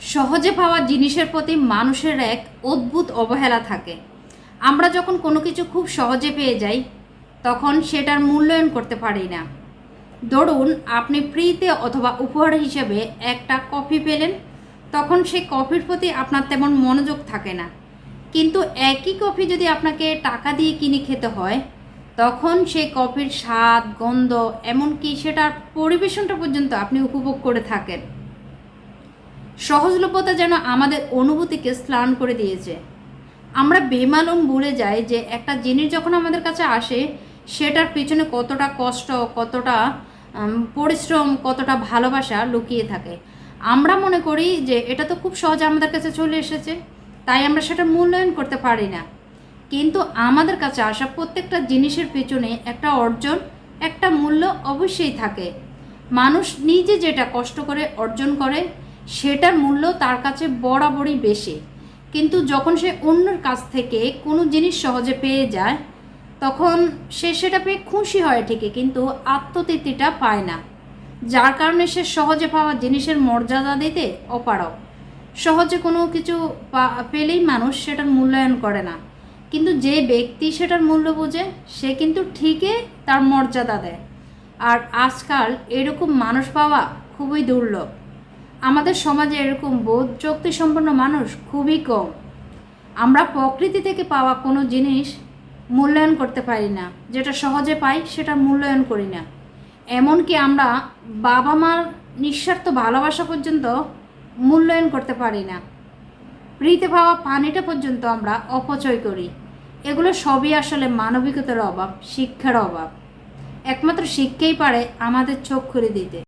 সহজে পাওয়া জিনিসের প্রতি মানুষের এক অদ্ভুত অবহেলা থাকে। আমরা যখন কোনো কিছু খুব সহজে পেয়ে যাই তখন সেটার মূল্যায়ন করতে পারি না। ধরুন আপনি ফ্রিতে অথবা উপহার হিসেবে একটা কফি পেলেন, তখন সেই কফির প্রতি আপনার তেমন মনোযোগ থাকে না। কিন্তু একই কফি যদি আপনাকে টাকা দিয়ে কিনে খেতে হয়, তখন সেই কফির স্বাদ, গন্ধ, এমনকি সেটার পরিবেশনটা পর্যন্ত আপনি উপভোগ করে থাকেন। সহজলভ্যতা যেন আমাদের অনুভূতিকে স্নান করে দিয়েছে। আমরা বেমালুম ভুলে যাই যে একটা জিনিস যখন আমাদের কাছে আসে সেটার পিছনে কতটা কষ্ট, কতটা পরিশ্রম, কতটা ভালোবাসা লুকিয়ে থাকে। আমরা মনে করি যে এটা তো খুব সহজে আমাদের কাছে চলে এসেছে, তাই আমরা সেটা মূল্যায়ন করতে পারি না। কিন্তু আমাদের কাছে আসা প্রত্যেকটা জিনিসের পেছনে একটা অর্জন, একটা মূল্য অবশ্যই থাকে। মানুষ নিজে যেটা কষ্ট করে অর্জন করে সেটার মূল্য তার কাছে বরাবরই বেশি। কিন্তু যখন সে অন্যের কাছ থেকে কোনো জিনিস সহজে পেয়ে যায় তখন সে সেটা পেয়ে খুশি হয় ঠিকই, কিন্তু আত্মতৃপ্তিটা পায় না। যার কারণে সে সহজে পাওয়া জিনিসের মর্যাদা দিতে অপারগ। সহজে কোনো কিছু পেলেই মানুষ সেটার মূল্যায়ন করে না, কিন্তু যে ব্যক্তি সেটার মূল্য বোঝে সে কিন্তু ঠিকই তার মর্যাদা দেয়। আর আজকাল এরকম মানুষ পাওয়া খুবই দুর্লভ। আমাদের সমাজে এরকম বোধ শক্তিসম্পন্ন মানুষ খুবই কম। আমরা প্রকৃতি থেকে পাওয়া কোনো জিনিস মূল্যায়ন করতে পারি না, যেটা সহজে পাই সেটা মূল্যায়ন করি না। এমনকি আমরা বাবা মার নিঃস্বার্থ ভালোবাসা পর্যন্ত মূল্যায়ন করতে পারি না। ফ্রিতে পাওয়া পানিটা পর্যন্ত আমরা অপচয় করি। এগুলো সবই আসলে মানবিকতার অভাব, শিক্ষার অভাব। একমাত্র শিক্ষাই পারে আমাদের চোখ খুলে দিতে।